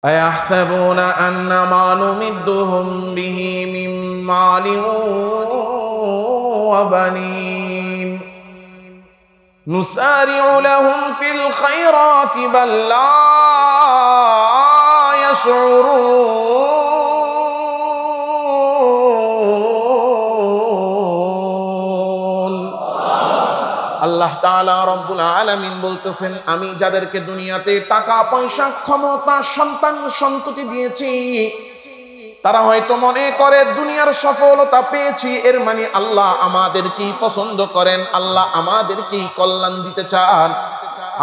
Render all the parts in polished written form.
أيحسبون أن ما نمدهم به من مال وبنين نسارع لهم في الخيرات بل لا يشعرون আল্লাহ তাআলা রব্বুল আলামিন বলতেছেন, আমি যাদেরকে দুনিয়াতে টাকা পয়সা ক্ষমতা সন্তান সন্ততি দিয়েছি তারা হয়তো মনে করে দুনিয়ার সফলতা পেয়েছি, এর মানে আল্লাহ আমাদেরকেই পছন্দ করেন, আল্লাহ আমাদেরকেই কল্যাণ দিতে চান।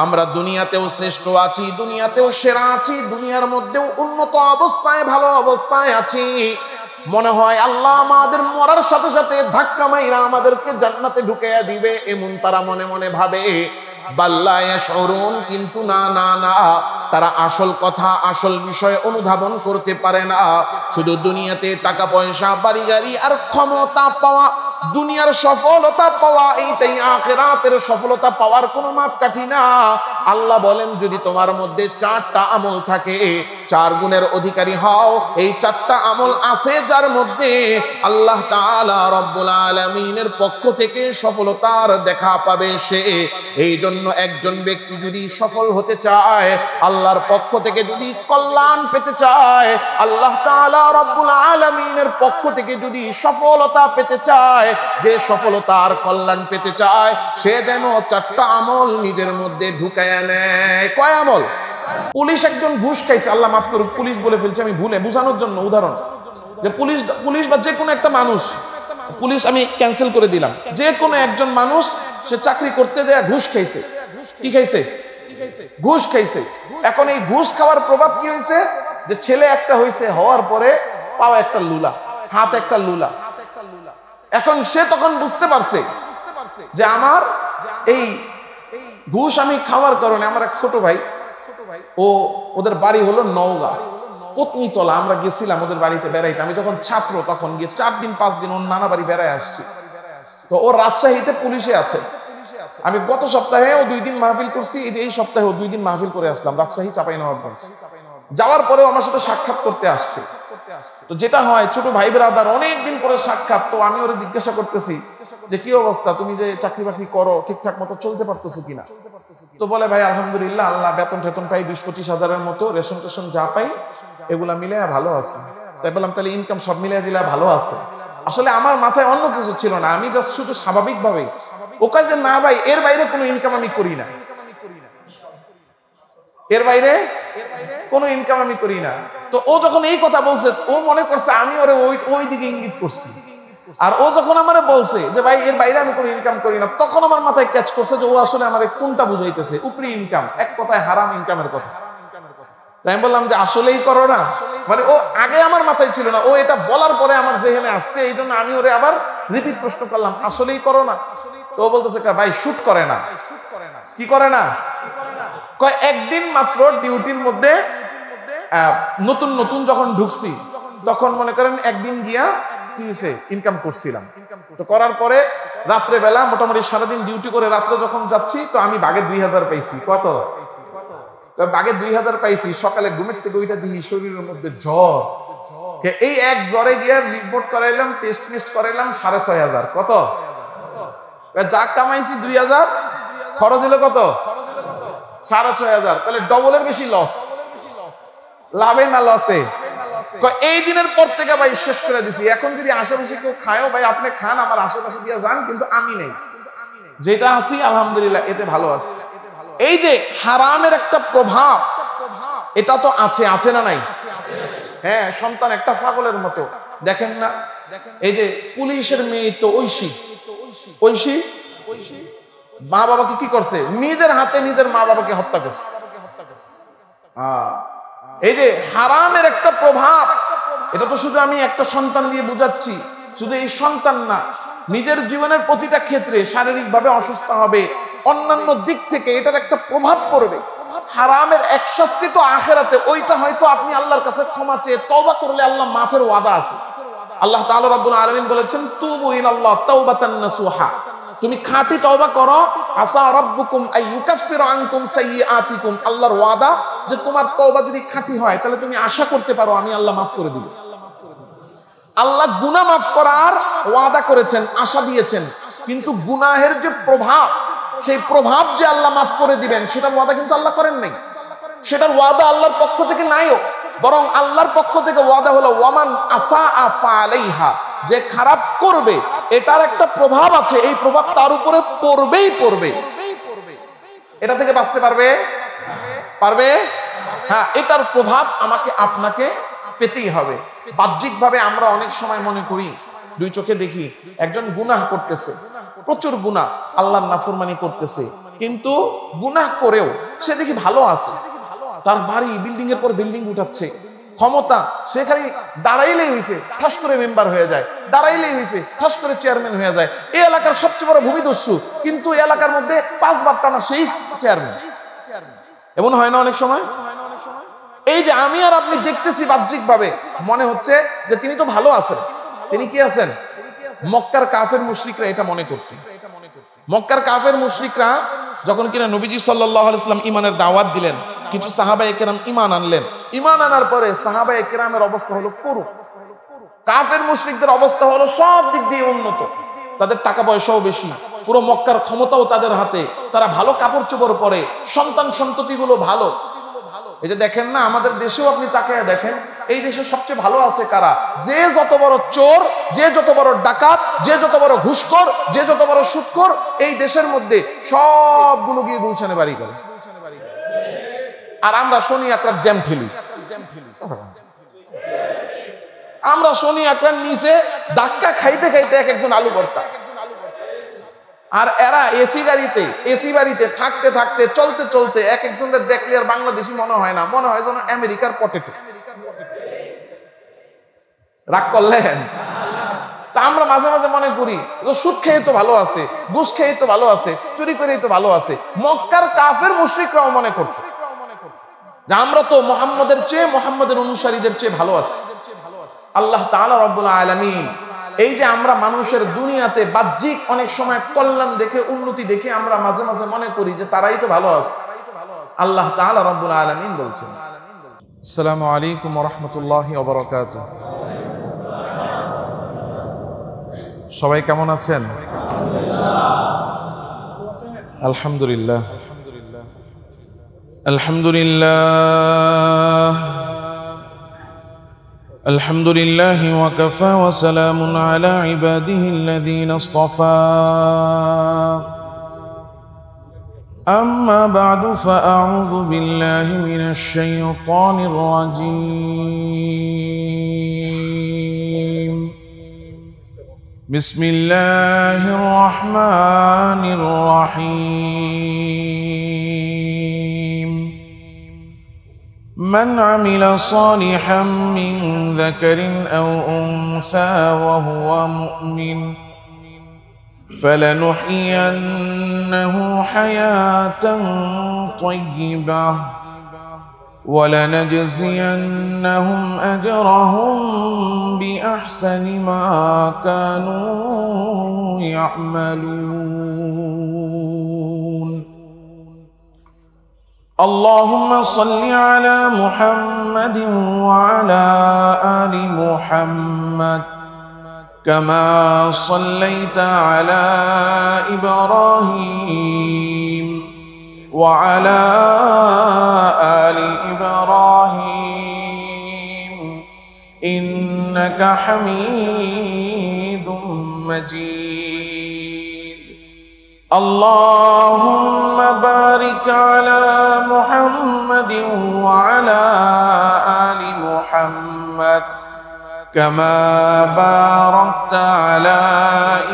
আমরা দুনিয়াতেও শ্রেষ্ঠ আছি, দুনিয়াতেও সেরা আছি, দুনিয়ার মধ্যেও উন্নত অবস্থায় ভালো অবস্থায় আছি। মনে হয় আল্লাহ আমাদের মরার সাথে সাথে ধাক্কা মাইরা আমাদেরকে জান্নাতে ঢুকাইয়া দিবে, এমন তারা মনে মনে ভাবে। বাল্লা ইয়াশউরুন, কিন্তু না না না, তারা আসল কথা আসল বিষয় অনুধাবন করতে পারে না। শুধু দুনিয়াতে টাকা পয়সা বাড়ি গাড়ি আর ক্ষমতা পাওয়া, দুনিয়ার সফলতা পাওয়া, এইটাই আখিরাতের সফলতা পাওয়ার কোনো মাপকাঠি না। আল্লাহ বলেন, যদি তোমার মধ্যে 4টা আমল থাকে, 4 গুণের অধিকারী হও, এই 4টা আমল আছে যার মধ্যে আল্লাহ তাআলা রব্বুল আলামিনের পক্ষ থেকে সফলতার দেখা পাবে সে। এই জন্য একজন ব্যক্তি যদি সফল হতে চায়, আল্লাহর পক্ষ থেকে যদি কল্যাণ পেতে চায়, আল্লাহ তাআলা রব্বুল আলামিনের পক্ষ থেকে যদি সফলতা পেতে চায়, যে সফলতার কল্যাণ পেতে চায়, সে যেন 4টা আমল নিজের মধ্যে ঢুকায়া নেয়। কয় আমল? পুলিশ একজন ঘুষ খাইছে, আল্লাহ মাফ করুক, পুলিশ বলে ফেলছে আমি ভুলে, বোঝানোর জন্য উদাহরণ, যে পুলিশ বা যে কোনো একটা মানুষ, পুলিশ আমি ক্যান্সেল করে দিলাম, যে কোনো একজন মানুষ সে চাকরি করতে যায় ঘুষ খাইছে। কি খাইছে? ঘুষ খাইছে। এখন এই ঘুষ খাওয়ার প্রভাব কি হয়েছে? যে ছেলে একটা হয়েছে, হওয়ার পরে পাওয়া একটা লুলা, হাত একটা লুলা। এখন সে তখন বুঝতে পারছে যে আমার এই ঘুষ আমি খাওয়ার কারণে আমার এক ছোট ভাই, ওদের বাড়ি হলো নওগাঁ পত্নীতলা, আমরা গেছিলাম ওদের বাড়িতে বেড়াইতে, আমি তখন ছাত্র, তখন গিয়ে 4 দিন 5 দিন ওর নানা বাড়ি বেড়ায় আসছি। তো ও রাজশাহীতে পুলিশে আছে। আমি গত সপ্তাহে 2 দিন মাহফিল করছি, এই সপ্তাহে 2 দিন মাহফিল করে আসলাম রাজশাহী চাঁপাইনবাবগঞ্জ। যাওয়ার পরেও আমার সাথে সাক্ষাৎ করতে আসছে। তো যেটা হয়, ছোট ভাই ব্রাদার, অনেকদিন পরে সাক্ষাৎ, তো আমি ওরে জিজ্ঞাসা করতেছি যে কি অবস্থা, তুমি যে চাকরি বাকরি করো ঠিকঠাক মতো চলতে পারতেছো কিনা? তো বলে, ভাই আলহামদুলিল্লাহ, আল্লাহ বেতন টেতন পাই 20-25 হাজারের মতো, রেশন টেশন যা পাই এগুলা মিলে ভালো আছে। তাই বললাম, তাহলে ইনকাম সব মিলিয়ে দিলে ভালো আছে। আসলে আমার মাথায় অন্য কিছু ছিল না, আমি জাস্ট শুধু স্বাভাবিকভাবে ও কাজ যে না ভাই, এর বাইরে কোনো ইনকাম আমি করি না, এর বাইরে কোনো ইনকাম আমি করি না। তো ও যখন এই কথা বলছে, ও মনে করছে আমি ওরে ওই দিকে ইঙ্গিত করছি। আর ও যখন আমারে বলছে যে ভাই এর বাইরে আমি কোনো ইনকাম করি না, তখন আমার মাথায় ক্যাচ করছে যে ও আসলে আমারে কোনটা বুঝাইতেছে, উপরি ইনকাম, এক কথায় হারাম ইনকামের কথা। তাই আমি বললাম যে আসলেই করো না, মানে ও আগে আমার মাথায় ছিল না, ও এটা বলার পরে আমার জেহেনে আসছে, এই জন্য আমি ওরে আবার রিপিট প্রশ্ন করলাম, আসলেই করো না? তো ও বলতেছে ভাই শুট করে না। কি করে না? কয় একদিন মাত্র ডিউটির মধ্যে নতুন নতুন যখন ঢুকছি, তখন মনে করেন একদিন গিয়া কি হয়েছে ইনকাম করছিলাম। তো করার পরে রাত্রে বেলা মোটামুটি সারাদিন ডিউটি করে রাত্রে যখন যাচ্ছি, তো আমি বাগে 2000 পাইছি। কত? বাগে 2000 পাইছি। সকালে ঘুমের থেকে ওইটা দেখি শরীরের মধ্যে জ্বর। এই এক জ্বরে গিয়ে রিপোর্ট করাইলাম, টেস্ট করাইলাম 6500। কত? যা কামাইছি 2000, খরচ হলো কত? 6500। তাহলে ডবলের বেশি লস। লাভে না লসে? এই দিনের পর থেকে ভাই শেষ করে দিছি। এখন যদি আশেপাশে কেউ খায়ও, ভাই আপনি খান, আমার আশেপাশে দিয়ে যান, কিন্তু আমি নেই। যেটা আছি আলহামদুলিল্লাহ এতে ভালো আছি। এই যে হারামের একটা প্রভাব, এটা তো আছে না নাই? হ্যাঁ, সন্তান একটা পাগলের মতো, দেখেন না? এই যে পুলিশের মেয়ে তো ঐশী মা বাবাকে কি করছে? নিজের হাতে নিজের মা বাবাকে হত্যা করছে। এই যে হারামের একটা প্রভাব, এটা তো শুধু আমি একটা সন্তান দিয়ে বুঝাচ্ছি। শুধু এই সন্তান না, নিজের জীবনের প্রতিটা ক্ষেত্রে শারীরিকভাবে অসুস্থ হবে, অন্যান্য দিক থেকে এটার একটা প্রভাব পড়বে। হারামের এক শাস্তি তো আখিরাতে, ওইটা হয়তো আপনি আল্লাহর কাছে ক্ষমা চেয়ে তওবা করলে আল্লাহ মাফের ওয়াদা আছে। আল্লাহ তাআলা রাব্বুল আলামিন বলেছেন, তুবু ইলাল্লাহ তাওবাতান নাসুহা, তুমি খাঁটি তওবা করো, আসা রাব্বুকুম আইয়ুকাফফিরা আনকুম সাইয়্যাতিকুম, আল্লাহর ওয়াদা যে তোমার তওবা যদি খাঁটি হয় তাহলে তুমি আশা করতে পারো আমি আল্লাহ মাফ করে দিব। আল্লাহ গুনাহ মাফ করার ওয়াদা করেছেন, আশা দিয়েছেন, কিন্তু গুনাহের যে প্রভাব, সেই প্রভাব যে আল্লাহ মাফ করে দিবেন সেটার ওয়াদা কিন্তু আল্লাহ করেন নাই। সেটার ওয়াদা আল্লাহর পক্ষ থেকে নাইও, বরং আল্লাহর পক্ষ থেকে ওয়াদা হলো ওয়ামান আসা ফালাইহা, যে খারাপ করবে এটার একটা প্রভাব আছে, এই প্রভাব তার উপরে পড়বেই পড়বে। এটা থেকে বাঁচতে পারবে? পারবে? হ্যাঁ, এটার প্রভাব আমাকে আপনাকে পেতেই হবে। বাহ্যিকভাবে আমরা অনেক সময় মনে করি, দুই চোখে দেখি একজন গুনাহ করতেছে, প্রচুর গুনাহ, আল্লাহর নাফরমানি করতেছে, কিন্তু গুনাহ করেও সে দেখি ভালো আছে, তার বাড়ি বিল্ডিং এর পর বিল্ডিং উঠাচ্ছে, ক্ষমতা, সে খালি দাঁড়াইলেই হয়েছে ঠাস করে মেম্বার হয়ে যায়, দাঁড়াইলেই হয়েছে ঠাস করে চেয়ারম্যান হয়ে যায়। এই এলাকার সবচেয়ে বড় ভূমিদস্যু, কিন্তু এলাকার মধ্যে 5 বার টানা সেই চেয়ারম্যান। এমন হয় না অনেক সময়? এই যে আমি আর আপনি দেখতেছি বাহ্যিকভাবে মনে হচ্ছে যে তিনি তো ভালো আছেন, তিনি কি আছেন? মক্কার কাফের মুশরিকরা এটা মনে করছে। মক্কার কাফের মুশরিকরা যখন কিনা নবীজি সাল্লাল্লাহু আলাইহি ওয়াসাল্লাম ঈমানের দাওয়াত দিলেন, কিছু সাহাবায়ে কেরাম ঈমান আনলেন, ঈমান আনার পরে সাহাবায়ে কেরামের অবস্থা হলো করুণ। কাফের মুশরিকদের অবস্থা হলো সব দিক দিয়ে উন্নত, তাদের টাকা পয়সাও বেশি, পুরো মক্কার ক্ষমতাও তাদের হাতে, তারা ভালো কাপড় চোপড় পরে, সন্তান সন্ততিগুলো ভালো। এই যে দেখেন না, আমাদের দেশেও আপনি তাকায় দেখেন, এই দেশে সবচেয়ে ভালো আছে কারা? যে যত বড় চোর, যে যত বড় ডাকাত, যে যত বড় ঘুষখোর, যে যত বড় সুদখোর, এই দেশের মধ্যে সবগুলো গিয়ে গুলশানে বাড়ি করে। আর আমরা শনি আকরার জ্যাম ঠেলি, আমরা শনি আকরার নিচে ধাক্কা খাইতে খাইতে এক একজন আলু ভর্তা। আর এরা এসি বাড়িতে থাকতে থাকতে চলতে চলতে এক একজনের দেখলে আর বাংলাদেশি মনে হয় না, মনে হয় যেন আমেরিকার পটেটো। রাগ করলেন? তা আমরা মাঝে মাঝে মনে করি সুদ খেয়ে তো ভালো আছে, ঘুষ খেয়ে তো ভালো আছে, চুরি করেই তো ভালো আছে। মক্কার কাফের মুশরিকরাও মনে করছে যে আমরা তো মুহাম্মদের চেয়ে, মুহাম্মদের অনুসারীদের চেয়ে ভালো আছি। আল্লাহ তাআলা রব্বুল আলামিন এই যে আমরা মানুষের দুনিয়াতে বাহ্যিক অনেক সময় কল্যাণ দেখে, উন্নতি দেখে আমরা মাঝে মাঝে মনে করি যে তারাই তো ভালো আছে। আল্লাহ তাআলা রব্বুল আলামিন বলছেন, আসসালামু আলাইকুম ওয়া রাহমাতুল্লাহি ওয়া বারাকাতুহু। সবাই কেমন আছেন? আলহামদুলিল্লাহ, আলহামদুলিল্লাহ, الحمد لله وكفى وسلام على عباده الذين اصطفى أما بعد فأعوذ بالله من الشيطان الرجيم بسم الله الرحمن الرحيم من عمل صالحا من ذكر أو أنثى وهو مؤمن فلنحيينه حياة طيبة ولنجزينهم أجرهم بأحسن ما كانوا يعملون. اللهم صل على محمد وعلى آل محمد كما صليت على إبراهيم وعلى آل إبراهيم إنك حميد مجيد. اللهم بارك على محمد وعلى آل محمد كما باركت على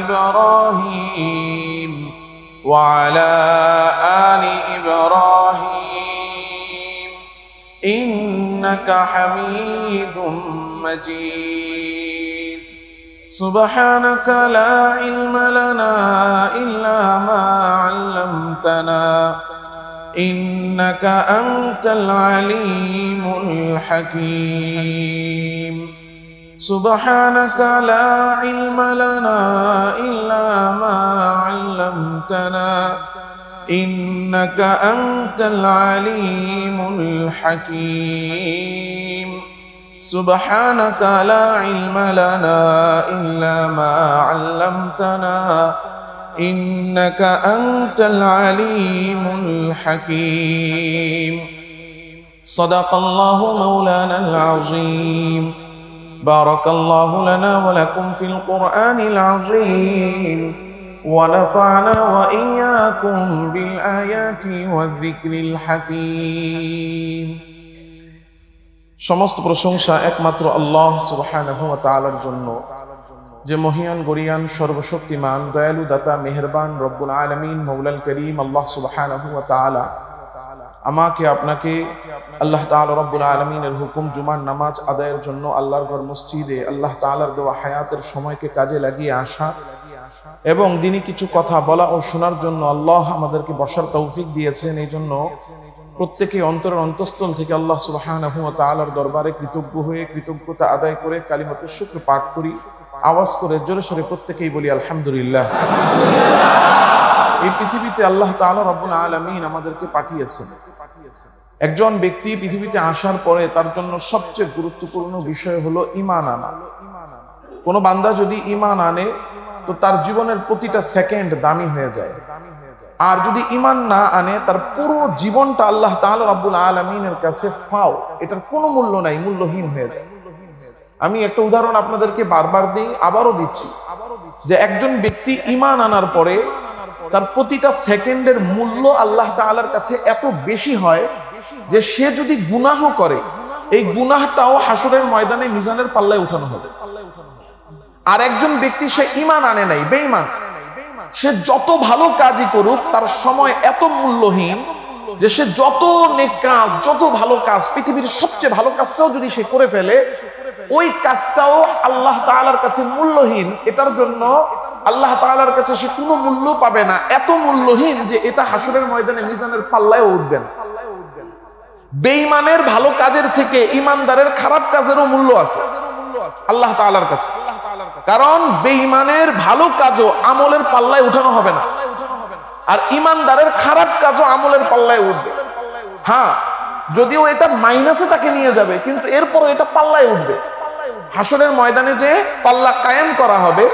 إبراهيم وعلى آل إبراهيم إنك حميد مجيد. سبحانك لا علم لنا إلا ما علمتنا إنك أنت العليم الحكيم. سبحانك لا علم لنا إلا ما علمتنا إنك أنت العليم الحكيم سبحانك لا علم لنا إلا ما علمتنا إنك أنت العليم الحكيم صدق الله مولانا العظيم بارك الله لنا ولكم في القرآن العظيم ونفعنا وإياكم بالآيات والذكر الحكيم সমস্ত প্রশংসা একমাত্র আল্লাহ সুবহানাহু ওয়া তাআলার জন্য, যে মহিয়ান গরিয়ান সর্বশক্তিমান দয়ালু দাতা মেহেরবান রব্বুল আলামিন মৌলাল করিম আল্লাহ সুবহানাহু ওয়া তাআলা আমাকে আপনাকে আল্লাহ তাআলা রব্বুল আলামিনের হুকুম জুমার নামাজ আদায়ের জন্য আল্লাহর ঘর মসজিদে আল্লাহ তাআলার দেওয়া হায়াতের সময়কে কাজে লাগিয়ে আসা এবং দিনই কিছু কথা বলা ও শোনার জন্য আল্লাহ আমাদেরকে বসার তৌফিক দিয়েছেন। এই জন্য প্রত্যেকে অন্তরের অন্তঃস্থল থেকে আল্লাহ সুবহানাহু ওয়া তাআলার দরবারে কৃতজ্ঞ হয়ে কৃতজ্ঞতা আদায় করে কালিমাতুশ শুকর পাঠ করি। আওয়াজ করে জোরে সোরে প্রত্যেকেই বলি আলহামদুলিল্লাহ। এই পৃথিবীতে আল্লাহ তাআলা রব্বুল আলামিন আমাদেরকে পাঠিয়েছেন। একজন ব্যক্তি পৃথিবীতে আসার পরে তার জন্য সবচেয়ে গুরুত্বপূর্ণ বিষয় হলো ঈমান আনা। কোন বান্দা যদি ঈমান আনে তো তার জীবনের প্রতিটা সেকেন্ড দামি হয়ে যায়, আর যদি ঈমান না আনে তার পুরো জীবনটা আল্লাহ তাআলা রব্বুল আলামিনের কাছে ফাও, এটার কোনো মূল্য নাই, মূল্যহীন হয়ে যায়। আমি একটা উদাহরণ আপনাদেরকে বারবার দিই, আবারও দিচ্ছি, যে একজন ব্যক্তি ঈমান আনার পরে তার প্রতিটা সেকেন্ডের মূল্য আল্লাহ তাআলার কাছে এত বেশি হয় যে সে যদি গুনাহ করে এই গুনাহটাও হাসরের ময়দানে মিজানের পাল্লায় উঠানো হবে। আর একজন ব্যক্তি সে ঈমান আনে নাই, বেঈমান, সে যত ভালো কাজই করুক তার সময় এত মূল্যহীন যে সে যত নেক কাজ, যত ভালো কাজ, পৃথিবীর সবচেয়ে ভালো কাজটাও যদি সে করে ফেলে ওই কাজটাও আল্লাহ তাআলার কাছে মূল্যহীন। এটার জন্য আল্লাহ তাআলার কাছে সে কোনো মূল্য পাবে না, এত মূল্যহীন যে এটা হাসরের ময়দানে মিজানের পাল্লায় উঠবে না। বেঈমানের ভালো কাজের থেকে ঈমানদারের খারাপ কাজেরও মূল্য আছে আল্লাহ তাআলার কাছে, কারণ বেঈমানের ভালো কাজও আমলের পাল্লায় উঠানো হবে না, আর ঈমানদারের খারাপ কাজও আমলের পাল্লায় উঠবে। হ্যাঁ, যদিও এটা মাইনাসে তাকে নিয়ে যাবে, কিন্তু এরপরও এটা পাল্লায় উঠবে। হাসরের ময়দানে যে পাল্লা কায়েম করা হবে,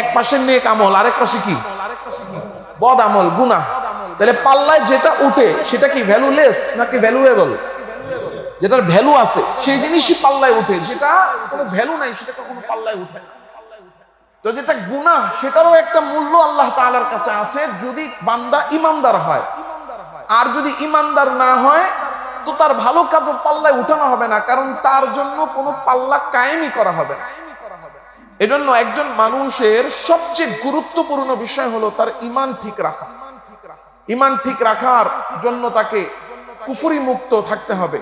এক পাশে নেক আমল, আরেক পাশে কি বদ আমল, গুনাহ। তাহলে পাল্লায় যেটা উঠে সেটা কি ভ্যালুলেস নাকি ভ্যালুয়েবল? যেটার ভ্যালু আছে সেই জিনিসই পাল্লায় উঠে, যেটা কোনো ভ্যালু নাই সেটা কখনো পাল্লায় উঠে না। তো যেটা গুনাহ সেটারও একটা মূল্য আল্লাহ তাআলার কাছে আছে যদি বান্দা ঈমানদার হয়, আর যদি ঈমানদার না হয় তো তার ভালো কাজও পাল্লায় উঠানো হবে না, কারণ তার জন্য কোনো পাল্লা কায়েমই করা হবে না। এজন্য একজন মানুষের সবচেয়ে গুরুত্বপূর্ণ বিষয় হলো তার ঈমান ঠিক রাখা। ঈমান ঠিক রাখার জন্য তাকে কুফরি মুক্ত থাকতে হবে,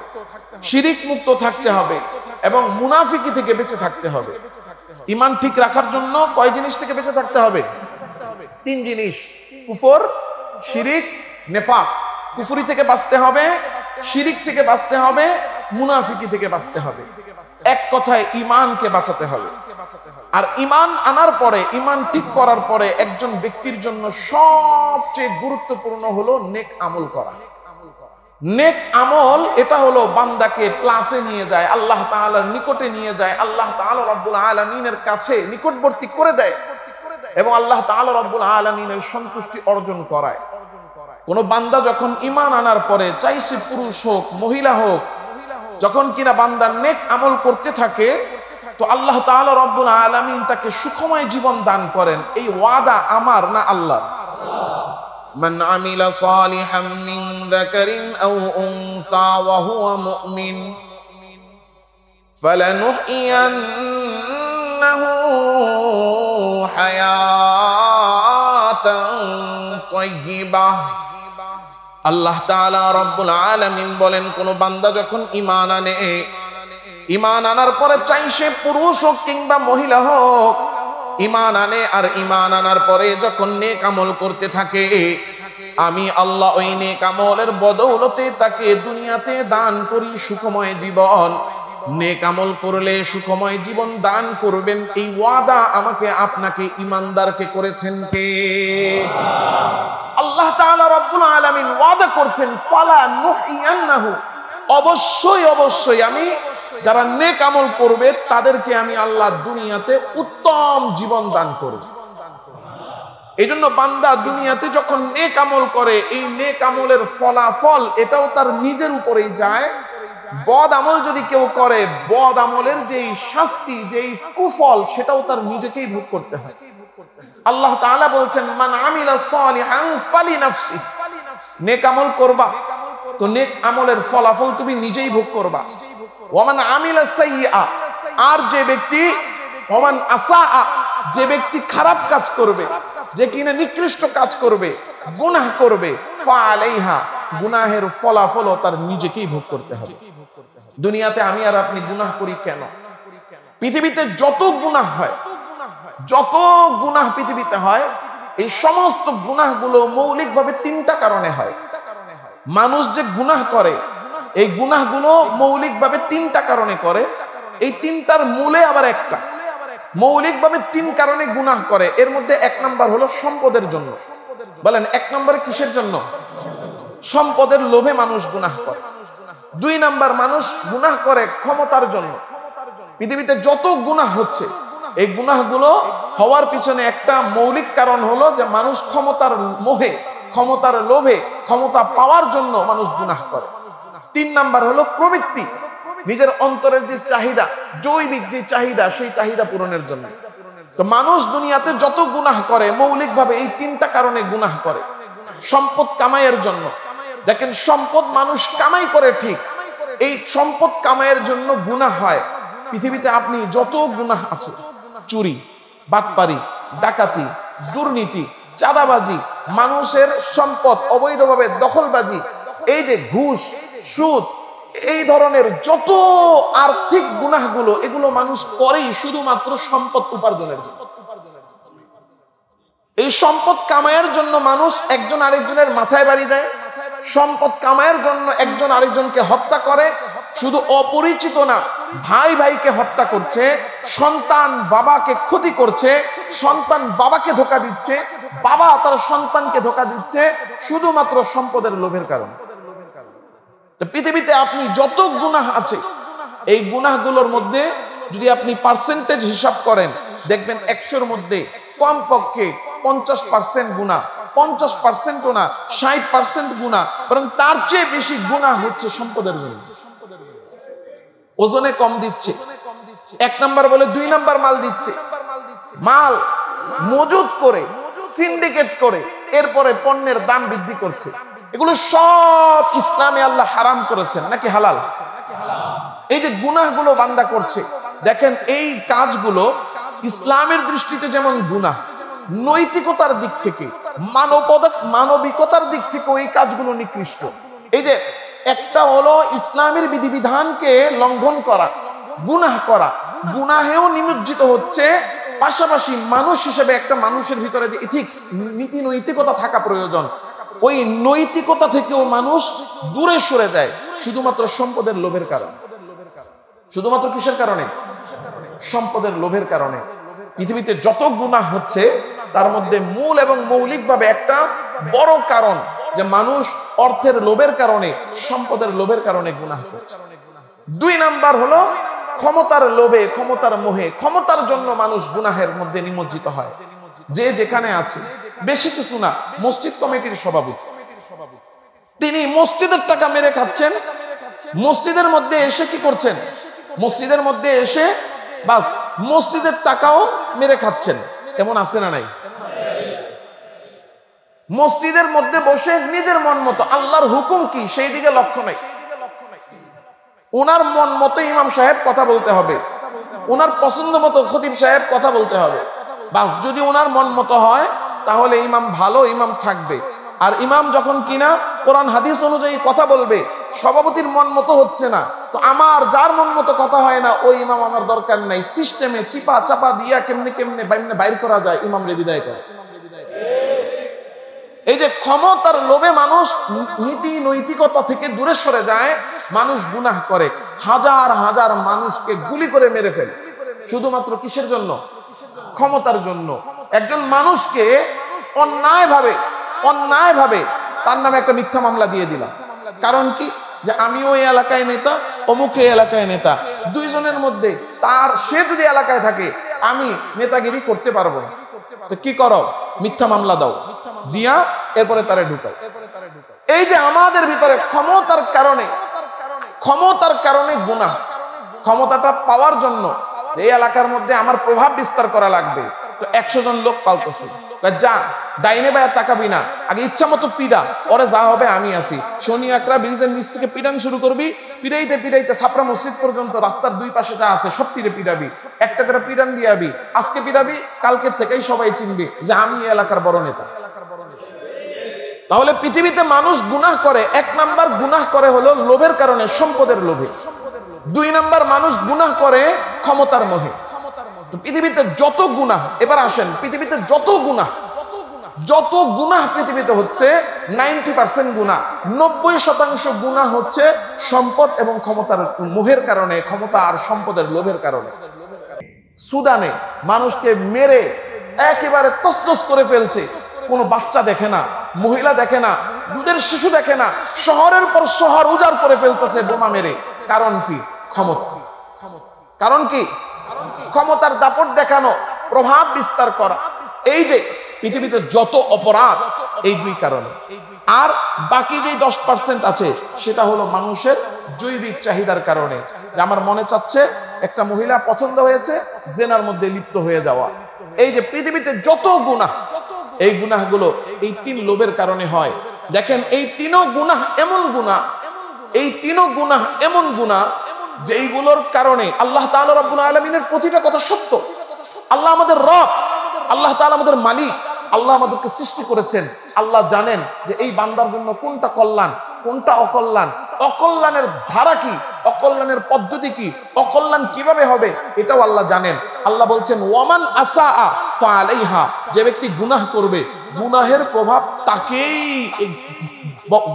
শিরিক মুক্ত থাকতে হবে এবং মুনাফিকি থেকে বেঁচে থাকতে হবে। ঈমান ঠিক রাখার জন্য কয় জিনিস থেকে বেঁচে থাকতে হবে? 3 জিনিস, কুফর, শিরিক, নেফাক। কুফরি থেকে বাঁচতে হবে, শিরিক থেকে বাঁচতে হবে, মুনাফিকি থেকে বাঁচতে হবে। এক কথায় ঈমানকে বাঁচাতে হবে। আর ঈমান আনার পরে, ঈমান ঠিক করার পরে একজন ব্যক্তির জন্য সবচেয়ে গুরুত্বপূর্ণ হলো নেক আমল করা। নেক আমল এটা হলো বান্দাকে প্লাসে নিয়ে যায়, আল্লাহ তাআলার নিকটে নিয়ে যায়, আল্লাহ তাআলা রব্বুল আলামিনের কাছে নিকটবর্তী করে দেয় এবং আল্লাহ তাআলা রব্বুল আলামিনের সন্তুষ্টি অর্জন করায়। কোন বান্দা যখন ঈমান আনার পরে, চাই সে পুরুষ হোক মহিলা হোক, যখন কিনা বান্দা নেক আমল করতে থাকে তো আল্লাহ তাআলা রব্বুল আলামিন তাকে সুখময় জীবন দান করেন। এই ওয়াদা আমার না আল্লাহর? মান আমিলা সালিহাম মিন যাকারিন আও উনসা ওয়া হুয়া মুমিন ফালানুহইয়ান্নাহু হায়াতান তাইয়্যিবাহ। আল্লাহ তাআলা রব্বুল আলামিন বলেন, কোন বান্দা যখন ঈমান আনে, ঈমান আনার পরে চাই সে পুরুষ হোক কিংবা মহিলা হোক, ঈমান আনে আর ঈমান আনার পরে যখন নেক আমল করতে থাকে, আমি আল্লাহ ওই নেক আমলের বদৌলতে তাকে দুনিয়াতে দান করি সুখময় জীবন। নেক আমল করলে সুখময় জীবন দান করবেন, এই ওয়াদা আমাকে আপনাকে ঈমানদারকে করেছেন কে? আল্লাহ তাআলা রব্বুল আলামিন ওয়াদা করছেন ফালা নুহিয়ান্নাহু, অবশ্যই অবশ্যই আমি যারা নেক আমল করবে তাদেরকে আমি আল্লাহ দুনিয়াতে উত্তম জীবন দান করব। এইজন্য বান্দা দুনিয়াতে যখন নেক আমল করে এই নেক আমলের ফলাফল এটাও তার নিজের উপরেই যায়। বদ আমল যদি কেউ করে বদ আমলের যেই শাস্তি যেই কুফল সেটাও তার নিজেকেই ভোগ করতে হয়। আল্লাহ তাআলা বলছেন মান আমিলা সালিহান ফালিনাফসি, নেক আমল করবা তো নেক আমলের ফলাফল তুমি নিজেই ভোগ করবা। ওয়ামান আমিলা সাইয়্যা, আর যে ব্যক্তি ওয়ামান আসাআ, যে ব্যক্তি খারাপ কাজ করবে, যে কিনা নিকৃষ্ট কাজ করবে, গুনাহ করবে, ফাআলাইহা, গুনাহের ফলাফল তার নিজেকেই ভোগ করতে হবে। দুনিয়াতে আমি আর আপনি গুনাহ করি কেন? পৃথিবীতে যত গুনাহ হয়, যত গুনাহ পৃথিবীতে হয়, এই সমস্ত গুনাহগুলো মৌলিকভাবে তিনটা কারণে হয়। মানুষ যে গুনাহ করে এই গুনাহগুলো মৌলিকভাবে তিনটা কারণে করে। এই তিনটার মূলে আবার একটা। মৌলিকভাবে তিন কারণে গুনাহ করে। এর মধ্যে এক নাম্বার হলো সম্পদের জন্য। বলেন এক নম্বরে কিসের জন্য? সম্পদের লোভে মানুষ গুনাহ করে। দুই নাম্বার মানুষ গুনাহ করে ক্ষমতার জন্য। পৃথিবীতে যত গুনাহ হচ্ছে এই গুনাহগুলো হওয়ার পিছনে একটা মৌলিক কারণ হলো যে মানুষ ক্ষমতার মোহে, ক্ষমতার লোভে, ক্ষমতা পাওয়ার জন্য মানুষ গুনাহ করে। তিন নাম্বার হলো প্রবৃত্তি, নিজের অন্তরের যে চাহিদা, জৈবিক যে চাহিদা, সেই চাহিদা পূরণের জন্য। তো মানুষ দুনিয়াতে যত গুনাহ করে মৌলিকভাবে এই তিনটা কারণে গুনাহ করে। সম্পদ কামাইয়ের জন্য, দেখেন সম্পদ মানুষ কামাই করে ঠিক, এই সম্পদ কামাইয়ের জন্য গুনাহ হয়। পৃথিবীতে আপনি যত গুনাহ আছে, চুরি, বাটপারি, ডাকাতি, দুর্নীতি, চাঁদাবাজি, মানুষের সম্পদ অবৈধভাবে দখলবাজি, এই যে ঘুষ, সুদ, এই ধরনের যত আর্থিক গুনাহগুলো এগুলো মানুষ করেই শুধুমাত্র সম্পদ উপার্জনের জন্য। এই সম্পদ কামাইয়ের জন্য মানুষ একজন আরেকজনের মাথায় বাড়ি দেয়, সম্পদ কামাইয়ের জন্য একজন আরেকজনকে হত্যা করে। শুধু অপরিচিত না, ভাই ভাইকে হত্যা করছে, সন্তান বাবাকে ক্ষতি করছে, সন্তান বাবাকে ধোঁকা দিচ্ছে, বাবা তার সন্তানকে ধোঁকা দিচ্ছে, শুধুমাত্র সম্পদের লোভের কারণে। পৃথিবীতে আপনি যত গুনাহ আছে এই গুনাহগুলোর মধ্যে যদি আপনি পার্সেন্টেজ হিসাব করেন দেখবেন 100-র মধ্যে কমপক্ষে 50% গুনাহ, 50%ও না 60% গুনাহ, বরং তার চেয়ে বেশি গুনাহ হচ্ছে সম্পদের জন্য। ওজনে কম দিচ্ছে, এক নাম্বার বলে দুই নাম্বার মাল দিচ্ছে, মাল মজুদ করে সিন্ডিকেট করে এরপরে পণ্যের দাম বৃদ্ধি করছে। এগুলো সব ইসলামে আল্লাহ হারাম করেছেন নাকি হালাল? এই যে গুনাহগুলো বান্দা করছে, দেখেন এই কাজগুলো ইসলামের দৃষ্টিতে যেমন গুনাহ, নৈতিকতার দিক থেকে, মানবিকতার দিক থেকে ওই কাজগুলো নিকৃষ্ট। এই যে একটা হলো ইসলামের বিধিবিধানকে লঙ্ঘন করা, গুনাহ করা, গুনাহেও নিমজ্জিত হচ্ছে। পাশাপাশি মানুষ হিসেবে একটা মানুষের ভিতরে যে ইথিক্স, নীতি নৈতিকতা থাকা প্রয়োজন, ওই নৈতিকতা থেকেও মানুষ দূরে সরে যায় শুধুমাত্র সম্পদের লোভের কারণে। শুধুমাত্র কিসের কারণে? সম্পদের লোভের কারণে। পৃথিবীতে যত গুনাহ হচ্ছে তার মধ্যে মূল এবং মৌলিকভাবে একটা বড় কারণ যে মানুষ অর্থের লোভের কারণে, সম্পদের লোভের কারণে গুনাহ করছে। দুই নাম্বার হলো ক্ষমতার লোভে, ক্ষমতার মোহে, ক্ষমতার জন্য মানুষ গুনাহের মধ্যে নিমজ্জিত হয়। যে যেখানে আছে, বেশি কিছু না, মসজিদ কমিটির সভাপতি, তিনি মসজিদের টাকা মেরে খাচ্ছেন, মসজিদের মধ্যে এসে কি করছেন? মসজিদের মধ্যে এসে বাস মসজিদের টাকাও মেরে খাচ্ছেন। এমন আছে না নাই? মসজিদের মধ্যে বসে নিজের মন মতো, আল্লাহর হুকুম কি সেই দিকে লক্ষ্য নাই। ওনার মন মতো ইমাম সাহেব কথা বলতে হবে, ওনার পছন্দ মতো খতিব সাহেব কথা বলতে হবে। বাস যদি ওনার মন মতো হয় তাহলে ইমাম ভালো, ইমাম থাকবে। আর ইমাম যখন কিনা কোরআন হাদিস অনুযায়ী কথা বলবে, সভাপতির মন মতো হচ্ছে না, তো আমার যার মন মতো কথা হয় না ওই ইমাম আমার দরকার নাই। সিস্টেমে চিপা চাপা দিয়া কেমনে কেমনে বাইর করা যায়, ইমাম রে বিদায় করে। এই যে ক্ষমতার লোভে মানুষ নীতি নৈতিকতা থেকে দূরে সরে যায়, মানুষ গুনাহ করে, হাজার হাজার মানুষকে গুলি করে মেরে ফেলে শুধুমাত্র কিসের জন্য? ক্ষমতার জন্য। একজন মানুষকে অন্যায়ভাবে অন্যায় ভাবে তার নামে একটা মিথ্যা মামলা দিয়ে দিলাম। কারণ কি, যে আমিও এই এলাকায় নেতা, অমুক এই এলাকায় নেতা, দুইজনের মধ্যে সে যদি এলাকায় থাকে আমি নেতাগিরি করতে পারবো না, তো কি করো, মিথ্যা মামলা দাও, দিয়া এরপরে তারে ঢুকাও। এই যে আমাদের ভিতরে ক্ষমতার কারণে গুনাহ, ক্ষমতাটা পাওয়ার জন্য এই এলাকার মধ্যে আমার প্রভাব বিস্তার করা লাগবে, তো 100 জন লোক পালতেছে, যা ডাইনে বায়া তাকাবি না, আগে ইচ্ছা মতো পিডা, পরে যা হবে আমি আসি। শনি আকরা ব্রিজের নিচ থেকে পিডান শুরু করবি, পিড়াইতে পিড়াইতে ছাপড়া মসজিদ পর্যন্ত রাস্তার দুই পাশে যা আছে সব পিড়াবি, একটা করে পিডান দিয়াবি, আজকে পিড়াবি, কালকের থেকেই সবাই চিনবে যে আমি এলাকার বড় নেতা। তাহলে পৃথিবীতে মানুষ গুনাহ করে, 1 নাম্বার গুনাহ করে হলো লোভের কারণে, সম্পদের লোভে। 2 নাম্বার মানুষ গুনাহ করে ক্ষমতার মোহে। পৃথিবীতে যত গুনাহ, এবার আসেন, পৃথিবীতে যত গুনাহ পৃথিবীতে হচ্ছে 90% গুনাহ, 90% গুনাহ হচ্ছে সম্পদ এবং ক্ষমতার মোহের কারণে, ক্ষমতা আর সম্পদের লোভের কারণে। সুদানে মানুষকে মেরে একেবারে তছনছ করে ফেলছে, কোনো বাচ্চা দেখে না, মহিলা দেখে না, দুধের শিশু দেখে না, শহরের পর শহর উজাড় করে ফেলতেছে বোমা মেরে। কারণ কি? ক্ষমতা। কারণ কি? ক্ষমতার দাপট দেখানো, প্রভাব বিস্তার করা। এই যে পৃথিবীতে যত অপরাধ, এই 2 কারণে। আর বাকি যে 10% আছে সেটা হলো মানুষের জৈবিক চাহিদার কারণে, যে আমার মনে চাচ্ছে একটা মহিলা পছন্দ হয়েছে, জেনার মধ্যে লিপ্ত হয়ে যাওয়া। এই যে পৃথিবীতে যত গুনাহ, এই গুনাহগুলো এই 3 লোভের কারণে হয়। দেখেন, এই 3 গুনাহ এমন গুনাহ, এই 3 গুনাহ এমন গুনাহ যেইগুলোর কারণে আল্লাহ তাআলা রাব্বুল আলামিনের প্রতিটা কথা সত্য। আল্লাহ আমাদের রব, আল্লাহ তাআলা আমাদের মালিক, আল্লাহ আমাদেরকে সৃষ্টি করেছেন। আল্লাহ জানেন যে এই বান্দার জন্য কোনটা কল্যাণ, কোনটা অকল্যাণ, অকল্যাণের ধারা কি, অকল্যাণের পদ্ধতি কি, অকল্যাণ কিভাবে হবে, এটাও আল্লাহ জানেন। আল্লাহ বলছেন, ওয়ামান আসআ ফাআলাইহা, যে ব্যক্তি গুনাহ করবে, গুনাহের প্রভাব তাকেই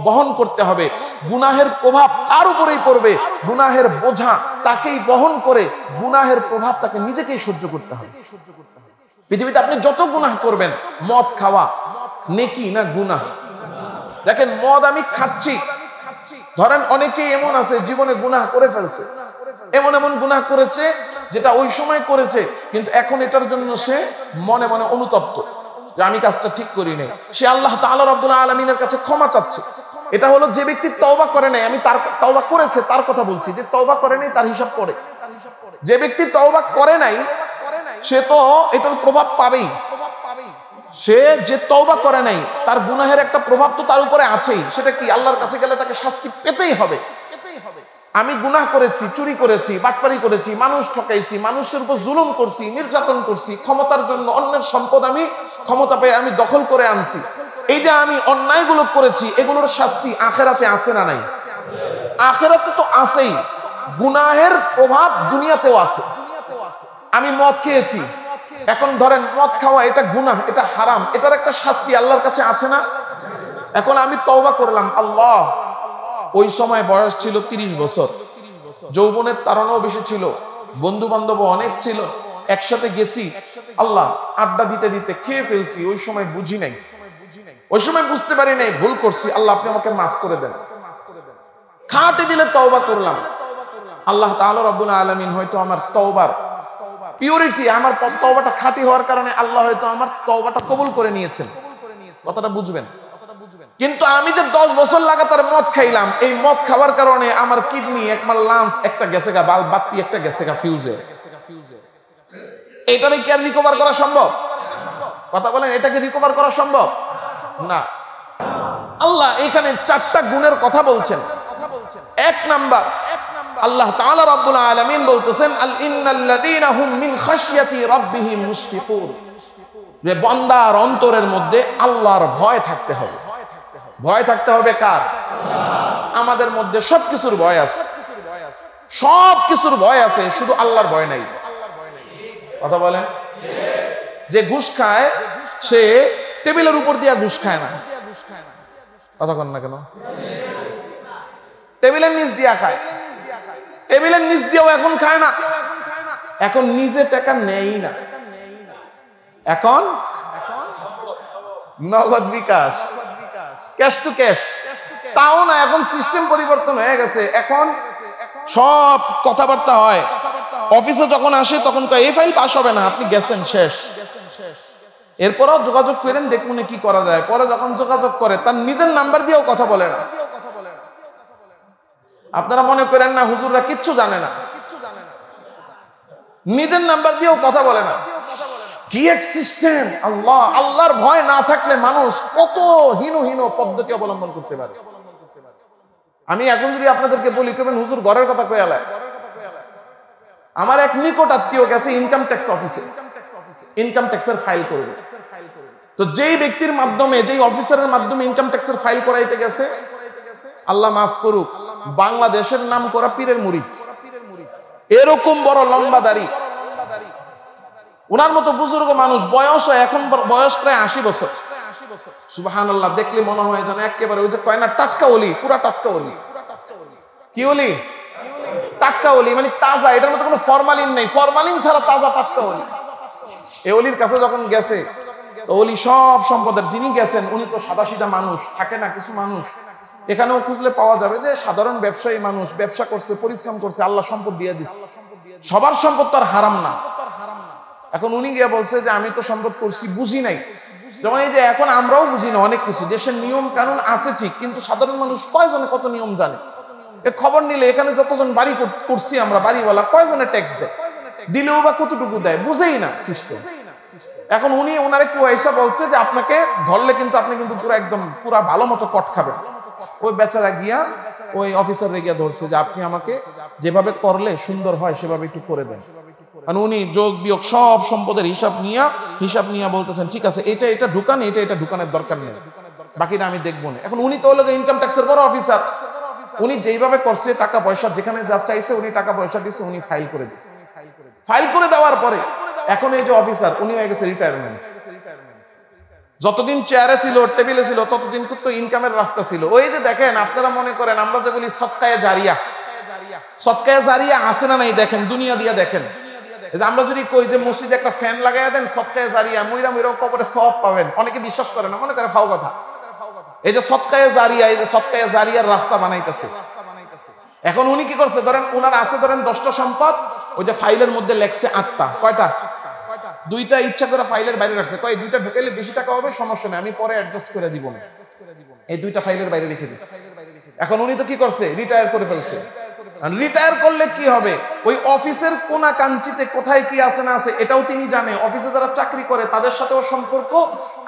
বহন করতে হবে, গুনাহের প্রভাব তার উপরেই পড়বে, গুনাহের বোঝা তাকেই বহন করে, গুনাহের প্রভাব তাকে নিজেকেই সহ্য করতে হবে। পৃথিবীতে আপনি যত গুনাহ করবেন, মদ খাওয়া নেকি না গুনাহ? দেখেন, মদ আমি খাচ্ছি, ধরেন অনেকেই এমন আছে জীবনে গুনাহ করে ফেলছে, এমন গুনাহ করেছে যেটা ওই সময় করেছে, কিন্তু এখন এটার জন্য সে মনে মনে অনুতপ্ত যে আমি কাজটা ঠিক করি নাই। সে আল্লাহ তাআলা রাব্বুল আলামিনের কাছে ক্ষমা চাচ্ছে। এটা হলো যে ব্যক্তি তওবা করে নাই, আমি তার তওবা করেছে তার কথা বলছি, যে তওবা করে নাই তার হিসাব পড়ে। যে ব্যক্তি তওবা করে নাই সে তো এটার প্রভাব পাবেই। সে যে তওবা করে নাই তার গুনাহের একটা প্রভাব তো তার উপরে আছেই। সেটা কি? আল্লাহর কাছে গেলে তাকে শাস্তি পেতেই হবে। আমি গুনাহ করেছি, চুরি করেছি, বাটপারি করেছি, মানুষ ঠকাইছি, মানুষের উপর জুলুম করছি, নির্যাতন করছি, ক্ষমতার জন্য অন্যের সম্পদ আমি ক্ষমতা পেয়ে আমি দখল করে আনছি। এই যে আমি অন্যায়গুলো করেছি, এগুলোর শাস্তি আখিরাতে আছে না নাই? আখিরাতে তো আছেই, গুনাহের প্রভাব দুনিয়াতেও আছে। আমি মদ খেয়েছি, এখন ধরেন মদ খাওয়া এটা গুনাহ, এটা হারাম, এটার একটা শাস্তি আল্লাহর কাছে আছে না? এখন আমি তওবা করলাম, আল্লাহ, ওই সময় বয়স ছিল 30 বছর, যৌবনের তাড়নাও বেশি ছিল, বন্ধু বান্ধব অনেক ছিল, একসাথে গেছি, আল্লাহ আড্ডা দিতে দিতে খেয়ে ফেলছি, ওই সময় বুঝি নাই, ওই সময় বুঝতে পারি নাই, ভুল করছি, আল্লাহ আপনি আমাকে মাফ করে দেন। খাটে দিলে তওবা করলাম, আল্লাহ তাআলা রাব্বুল আলামিন হয়তো আমার তওবার পিউরিটি, আমার তওবাটা খাঁটি হওয়ার কারণে আল্লাহ হয়তো আমার তওবাটা কবুল করে নিয়েছেন। কথাটা বুঝবেন? কিন্তু আমি যে 10 বছর লাগাতার মদ খাইলাম, এই মদ খাওয়ার কারণে আমার কিডনি, একমার লাংস একটা গেছে গা, বাতি একটা গেছে গা ফিউজে। এটারে কি আর রিকভার করা সম্ভব? কথা বলেন, এটাকে রিকভার করা সম্ভব না। আল্লাহ এখানে 4টা গুণের কথা বলছেন। 1 নাম্বার, আল্লাহ তাআলা রাব্বুল আলামিন বলতেছেন, আল ইন্নাল্লাযীনা হুম মিন খাশিয়াতি রাব্বিহিম মুশফিকুন, যে বান্দার অন্তরের মধ্যে আল্লাহর ভয় থাকতে হবে। ভয় থাকতে হবে কার? আমাদের মধ্যে সবকিছুর ভয় আছে, সবকিছুর ভয় আছে, শুধু আল্লাহর ভয় নাই। কথা বলেন, যে ঘুষ খায় সে টেবিলের উপর দিয়া ঘুষ খায় না। কথা কন না কেন? টেবিলের নিচ দিয়া খায়, টেবিলের নিচ দিয়েও এখন খায় না, এখন নিজে টাকা নেই না, এখন নগদ বিকাশ, ক্যাশ টু ক্যাশ। তাও না, এখন সিস্টেম পরিবর্তন হয়ে গেছে। এখন সব কথাবার্তা হয়, অফিসে যখন আসে তখন এই ফাইল পাস হবে না, আপনি গেছেন, শেষ। এরপরও যোগাযোগ করেন, দেখুন কি করা যায়। পরে যখন যোগাযোগ করে তার নিজের নাম্বার দিয়েও কথা বলে না। আপনারা মনে করেন না হুজুররা কিচ্ছু জানে না, নিজের নাম্বার দিয়েও কথা বলে না। কি এক সিস্টেম! আল্লাহ, আল্লাহর ভয় না থাকলে মানুষ কত হীন হীন পদ্ধতি অবলম্বন করতে পারে। আমি এখন যদি আপনাদেরকে বলি, কেবেন হুজুর ঘরের কথা কয়ে আলায়। আমার এক নিকট আত্মীয় গেছে ইনকাম ট্যাক্স অফিসে, ইনকাম ট্যাক্সের ফাইল করবে। তো যেই ব্যক্তির মাধ্যমে, যেই অফিসারের মাধ্যমে ইনকাম ট্যাক্সের ফাইল করাইতে গেছে, আল্লাহ মাফ করুক, বাংলাদেশের নাম করা পীরের মুরিদ, এরকম বড় লম্বা দাড়ি, ওনার মতো বুজুর্গ মানুষ, বয়স এখন বয়স প্রায় 80 বছর। সুবহানাল্লাহ, দেখলে মনে হয় যেন একেবারে ওই যে কয় না টাটকা ওলি, পুরা টাটকা ওলি। কি ওলি? টাটকা ওলি, মানে তাজা, এটার মধ্যে কোনো ফরমালিন নেই, ফরমালিন ছাড়া তাজা টাটকা ওলি। এই ওলির কাছে যখন গেছে, তো ওলি সব সম্পদের, যিনি গেছেন উনি তো সাদাসিধা মানুষ, থাকে না কিছু মানুষ এখানেও খুঁজলে পাওয়া যাবে যে সাধারণ ব্যবসায়ী মানুষ, ব্যবসা করছে, পরিশ্রম করছে, আল্লাহ সম্পদ দিয়ে দিচ্ছে। সবার সম্পদ তো আর হারাম না। এখন উনি গিয়ে বলছে যে আমি তো সম্পদ করছি, বুঝি নাই। যেমন এই যে এখন আমরাও বুঝি না অনেক কিছু, দেশের নিয়ম কানুন আছে ঠিক, কিন্তু সাধারণ মানুষ কয়জনে কত নিয়ম জানে? এর খবর নিলে এখানে যতজন বাড়ি করছি আমরা, বাড়িওয়ালা কয়জনে ট্যাক্স দেয়, দিলেও বা কতটুকু দেয়, বুঝেই না সিস্টেম। এখন উনি ওনারে কেউ এসে বলছে যে আপনাকে ধরলে কিন্তু আপনি কিন্তু পুরো একদম পুরা ভালো মতো কট খাবেন। ওই বেচারা গিয়া ওই অফিসারে গিয়া ধরছে যে আপনি আমাকে যেভাবে করলে সুন্দর হয় সেভাবে একটু করে দেন। মানে উনি যোগ বিয়োগ সব সম্পদের হিসাব নিয়ে বলতেছেন ঠিক আছে, এটা ঢুকান, এটা ঢুকানোর দরকার নেই, বাকিটা আমি দেখবো না। এখন উনি তো হলো ইনকাম ট্যাক্সের বড় অফিসার, উনি যেইভাবে করছে টাকা পয়সা যেখানে যা চাইছে উনি টাকা পয়সা দিচ্ছে, উনি ফাইল করে দিচ্ছে। ফাইল করে দেওয়ার পরে এখন এই যে অফিসার উনি হয়ে গেছে রিটায়ারমেন্ট। যতদিন চেয়ারে ছিল, টেবিলে ছিল, ততদিন কিন্তু ইনকামের রাস্তা ছিল। ওই যে দেখেন, আপনারা মনে করেন আমরা যে বলি সদকায়ে জারিয়া, সদকায়ে জারিয়া আছে না নাই দেখেন, দুনিয়া দিয়া দেখেন। আমরা যদি কই যে মসজিদে একটা ফ্যান লাগাইয়া দেন, সদকায়ে জারিয়া, মইরা কবরে সওয়াব পাবেন, অনেকে বিশ্বাস করে না, মনে করে ফাও কথা। এই যে সদকায়ে জারিয়া, এই যে সদকায়ে জারিয়ার রাস্তা বানাইতেছে। এখন উনি কি করছে, ধরেন উনার আছে ধরেন 10টা সম্পদ, ওই যে ফাইলের মধ্যে লেখছে 8টা, কয়টা? 2টা ইচ্ছা করে ফাইলের বাইরে রাখছে, কয় 2টা ঢুকাইলে বেশি টাকা হবে, সমস্যা নেই, আমি পরে অ্যাডজাস্ট করে দিব না, এই 2টা ফাইলের বাইরে রেখে দিচ্ছে। এখন উনি তো কি করছে, রিটায়ার করে ফেলছে। রিটায়ার করলে কি হবে, ওই অফিসের কোনা কাঞ্চিতে কোথায় কি আছে না আছে এটাও তিনি জানে, অফিসে যারা চাকরি করে তাদের সাথেও সম্পর্ক,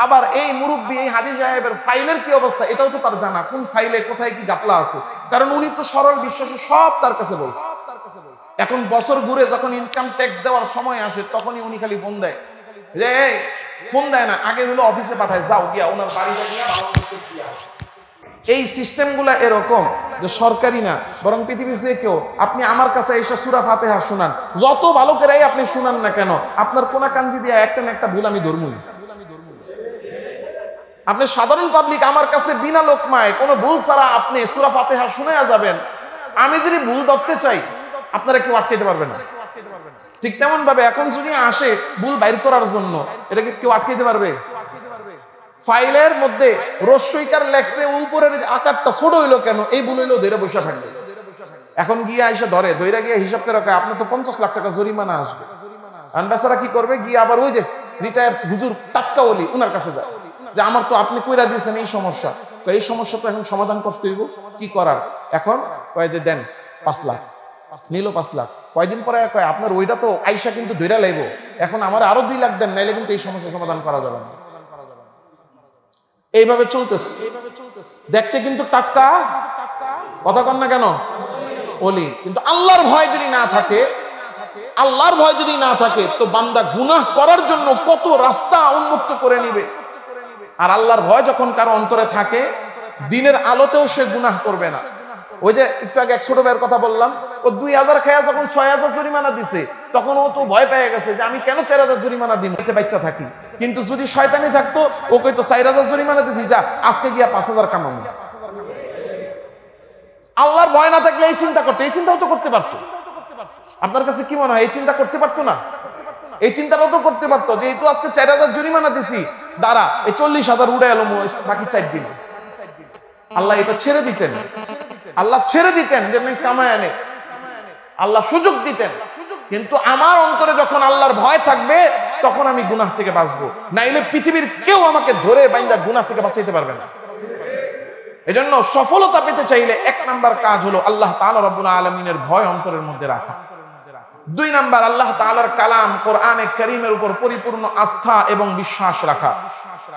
আবার এই মুরব্বী, এই হাজী সাহেবের ফাইলের কি অবস্থা এটাও তো তার জানা, কোন ফাইলে কোথায় কি গাপলা আছে, কারণ উনি তো সরল বিশ্বাসে সব তার কাছে বলছে। এখন বছর ঘুরে যখন ইনকাম ট্যাক্স দেওয়ার সময় আসে, তখনই উনি খালি ফোন দেয়, যে ফোন দেয় না, আগে হলো অফিসে পাঠায়, যাও গিয়া ওনার বাড়িতে গিয়া এই সিস্টেমগুলা এরকম যে সরকারি না, বরং পৃথিবীর যে কেউ, আপনি আমার কাছে এসে সূরা ফাতিহা শুনান, যত ভালো করেই আপনি শুনান না কেন, আপনার কোনা কাঞ্জি দিয়ে একটা না একটা ভুল আমি ধর্মই। আপনি সাধারণ পাবলিক আমার কাছে বিনা লোকমায় কোনো ভুল ছাড়া আপনি সূরা ফাতিহা শুনায়া যাবেন, আমি যদি ভুল ধরতে চাই আপনারা কেউ আটকাইতে পারবেন না। ঠিক তেমন ভাবে এখন যদি আসে ভুল বাইর করার জন্য, এটাকে কেউ আটকাইতে পারবে? ফাইলের মধ্যে রস্যইকার লেখছে, উপরের আকারটা ছোট হইলো কেন, এই ভুল হইলো, ধরে বসে থাকবে। এখন গিয়ে এসে ধরে গিয়ে হিসাব করে রাখে, আপনার তো 50 লাখ টাকা জরিমানা আসবে। বেচারা কি করবে, গিয়ে আবার ওই যে রিটায়ার হুজুর টাটকা ওলি উনার কাছে যায়, যে আমার তো আপনি কইরা দিয়েছেন এই সমস্যা, তো এই সমস্যা তো এখন সমাধান করতে হইব, কি করার? এখন কয় যে দেন 5 লাখ, নিল 5 লাখ। কয়দিন পরে কয় আপনার ওইটা তো আইসা কিন্তু ধইরা লাইব, এখন আমার আরো 2 লাখ দেন, নাইলে কিন্তু এই সমস্যা সমাধান করা যাবে না। এইভাবে চলতেছে, দেখতে কিন্তু টাটকা, কথা কন না কেন ওলি, কিন্তু আল্লাহর ভয় যদি না থাকে, আল্লাহর ভয় যদি না থাকে, তো বান্দা গুনাহ করার জন্য কত রাস্তা উন্মুক্ত করে নিবে। আর আল্লাহর ভয় যখন কারো অন্তরে থাকে, দিনের আলোতেও সে গুনাহ করবে না। ওই যে একটু আগে এক ছোট ভাইয়ের কথা বললাম, ও 2000 খেয়া যখন 6000 জরিমানা দিছে, তখন ও তো ভয় পেয়ে গেছে যে আমি কেন 4000 জরিমানা দিই, এতে বাচ্চা থাকি। কিন্তু যদি শয়তানি থাকতো, ও কইতো 4000 জরিমানা দিছি, যা আজকে গিয়া 5000 কামাবো। আল্লাহর ভয় না থাকলে এই চিন্তা করতে, এই চিন্তাও তো করতে পারতো। আপনার কাছে কি মনে হয় এই চিন্তা করতে পারতো না? এই চিন্তাটাও তো করতে পারতো যে এই তো আজকে 4000 জরিমানা দিছি, দাঁড়া, এই 40,000 উড়ে এলো বাকি 4 দিন। আল্লাহ এটা ছেড়ে দিতেন, আল্লাহ ছেড়ে দিতেন যে কামায় আনে, আল্লাহ সুযোগ দিতেন। কিন্তু আমার অন্তরে যখন আল্লাহর ভয় থাকবে তখন আমি গুনাহ থেকে বাঁচবো, নাইলে পৃথিবীর কেউ আমাকে ধরে বাইন্দা গুনাহ থেকে বাঁচাইতে পারবে না। এজন্য সফলতা পেতে চাইলে 1 নাম্বার কাজ হলো আল্লাহ তাআলা রব্বুল আলামিনের ভয় অন্তরের মধ্যে রাখা। 2 নাম্বার আল্লাহ তাআলার কালাম কোরআনে কারীমের উপর পরিপূর্ণ আস্থা এবং বিশ্বাস রাখা।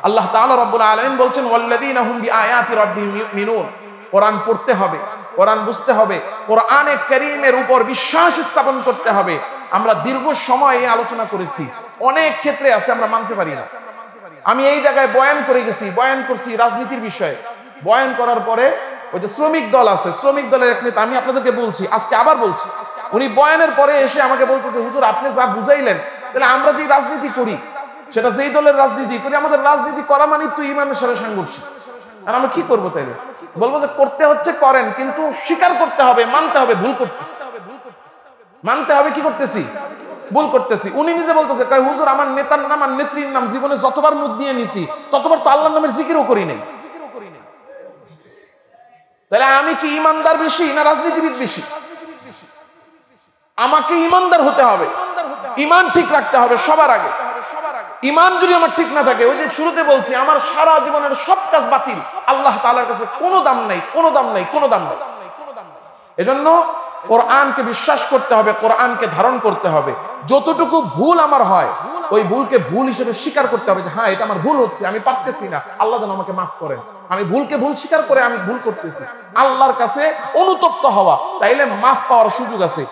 আল্লাহ তাআলা রব্বুল আলামিন বলছেন ওয়াল্লাযীনা হুম বিআয়াতি রাব্বিহিম ইউমিনুন। কোরআন পড়তে হবে, কোরআন বুঝতে হবে, কোরআনে কারীমের উপর বিশ্বাস স্থাপন করতে হবে। আমরা দীর্ঘ সময় এই আলোচনা করেছি, অনেক ক্ষেত্রে আছে আমরা মানতে পারি না। আমি এই জায়গায় বয়ান করে গেছি, বয়ান করছি রাজনীতির বিষয়ে। বয়ান করার পরে ওই যে শ্রমিক দল আছে, শ্রমিক দলের এক নেতা, আমি আপনাদেরকে বলছি, আজকে আবার বলছি, উনি বয়ানের পরে এসে আমাকে বলতেছে হুজুর আপনি যা বুঝাইলেন, তাহলে আমরা যে রাজনীতি করি সেটা যেই দলের রাজনীতি করি, আমাদের রাজনীতি করা মানে তো ইমানের সাথে সাংঘর্ষিক। আর আমরা কি করবো তাইলে? বলবো যে করতে হচ্ছে করেন, কিন্তু স্বীকার করতে হবে, মানতে হবে ভুল করতেছি, মানতে হবে কি করতেছি, ভুল করতেছি। উনি নিজে বলতেছে কয় হুজুর আমার নেতার নাম আর নেত্রীর নাম জীবনে যতবার মুখ দিয়ে নিছি ততবার তো আল্লাহর নামের জিকিরও করি নাই। তাহলে আমি কি ইমানদার বেশি না রাজনীতিবিদ বেশি? আমাকে ইমানদার হতে হবে, ইমান ঠিক রাখতে হবে সবার আগে। ইমান যদি আমার ঠিক না থাকে, ওই যে শুরুতে বলছি আমার সারা জীবনের সব কাজ বাতিল, আল্লাহ তাআলার কাছে কোনো দাম নাই, কোনো দাম নাই, কোনো দাম নাই। এজন্য কোরআনকে বিশ্বাস করতে হবে, কোরআনকে ধারণ করতে হবে। যতটুকু ভুল আমার হয় ওই ভুলকে ভুল হিসেবে স্বীকার করতে হবে যে হ্যাঁ এটা আমার ভুল হচ্ছে, আমি পারতেছি না, আল্লাহ যেন আমাকে মাফ করেন। আমি ভুলকে ভুল স্বীকার করে আমি ভুল করতেছি, আল্লাহর কাছে অনুতপ্ত হওয়া, তাইলে মাফ পাওয়ার সুযোগ আছে।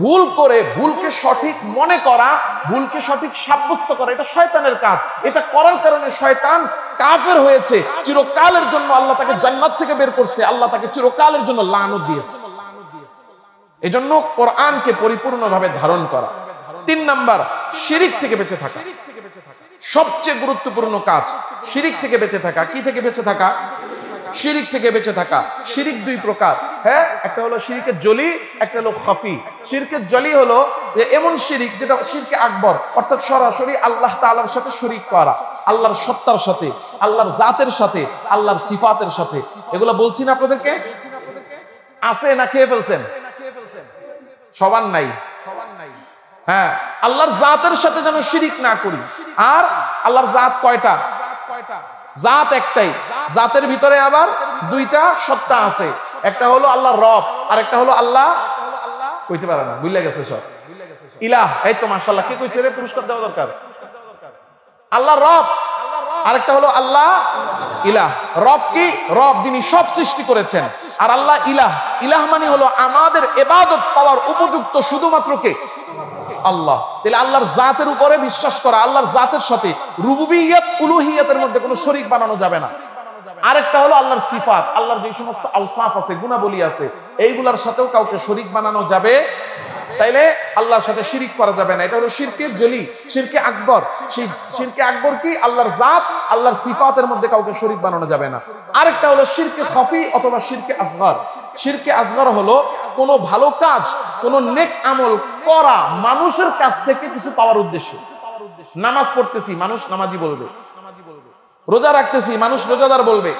ভুল করে ভুলকে সঠিক মনে করা, ভুলকে সঠিক সাব্যস্ত করা, এটা শয়তানের কাজ। এটা করার কারণে শয়তান কাফের হয়েছে, চিরকালের জন্য আল্লাহ তাকে জান্নাত থেকে বের করছে, আল্লাহ তাকে চিরকালের জন্য লানত দিয়েছে। এজন্য কোরআনকে পরিপূর্ণভাবে ধারণ করা। 3 নাম্বার শিরিক থেকে বেঁচে থাকা, সবচেয়ে গুরুত্বপূর্ণ কাজ শিরিক থেকে বেঁচে থাকা। কি থেকে বেঁচে থাকা? শিরিক থেকে বেঁচে থাকা। শিরিক 2 প্রকার, হ্যাঁ, একটা হলো শিরকের জলি, একটা হলো খাফি। শিরকের জলি হলো যে এমন শিরিক যেটা শিরকে আকবর, অর্থাৎ সরাসরি আল্লাহ তাআলার সাথে শরীক করা, আল্লাহর সত্তার সাথে, আল্লাহর জাতের সাথে, আল্লাহর সিফাতের সাথে। এগুলো বলছি না আপনাদেরকে? আছে না খেয়ে ফেলছেন? সবার নাই, হ্যাঁ। আল্লাহর জাতের সাথে যেন শিরিক না করি। আর আল্লাহর জাত কয়টা? জাত একটাই, জাতের ভিতরে আবার 2টা সত্তা আছে। একটা হলো আল্লাহর রব, আর একটা হলো আল্লাহ কইতে পারে না, ভুলে গেছে সব। ইলাহ, এই তো মাশাআল্লাহ, কে কইছে রে? পুরস্কার দেওয়া দরকার। আল্লাহর রব, আরেকটা হলো আল্লাহ ইলাহ। রব কি? রব যিনি সব সৃষ্টি করেছেন। আর আল্লাহ ইলাহ, ইলাহ মানে হলো আমাদের ইবাদত পাওয়ার উপযুক্ত শুধুমাত্র কে? আল্লাহ। তাহলে আল্লাহর জাতের উপরে বিশ্বাস করা, আল্লাহর জাতের সাথে রুবুবিয়্যাত উলুহিয়্যাতের মধ্যে কোনো শরীক বানানো যাবে না। আরেকটা হলো আল্লাহর সিফাত, আল্লাহর যে সমস্ত আওসাফ আছে, গুণাবলী আছে, এইগুলার সাথেও কাউকে শরীক বানানো যাবে, তাইলে আল্লাহর সাথে শিরিক করা যাবে না। এটা হলো শিরকে জলি, শিরকে আকবর। সেই শিরকে আকবর কি? আল্লাহর জাত, আল্লাহর সিফাতের মধ্যে কাউকে শরীক বানানো যাবে না। আরেকটা হলো শিরকে খাফি অথবা শিরকে আসগর। শিরকে আসগর হলো কোনো ভালো কাজ, কোন নেক আমল করা মানুষের কাছ থেকে কিছু পাওয়ার উদ্দেশ্যে। নামাজ পড়তেছি, মানুষ নামাজি বলবে। রোজা রাখতেছি, মানুষ রোজাদার বলবে।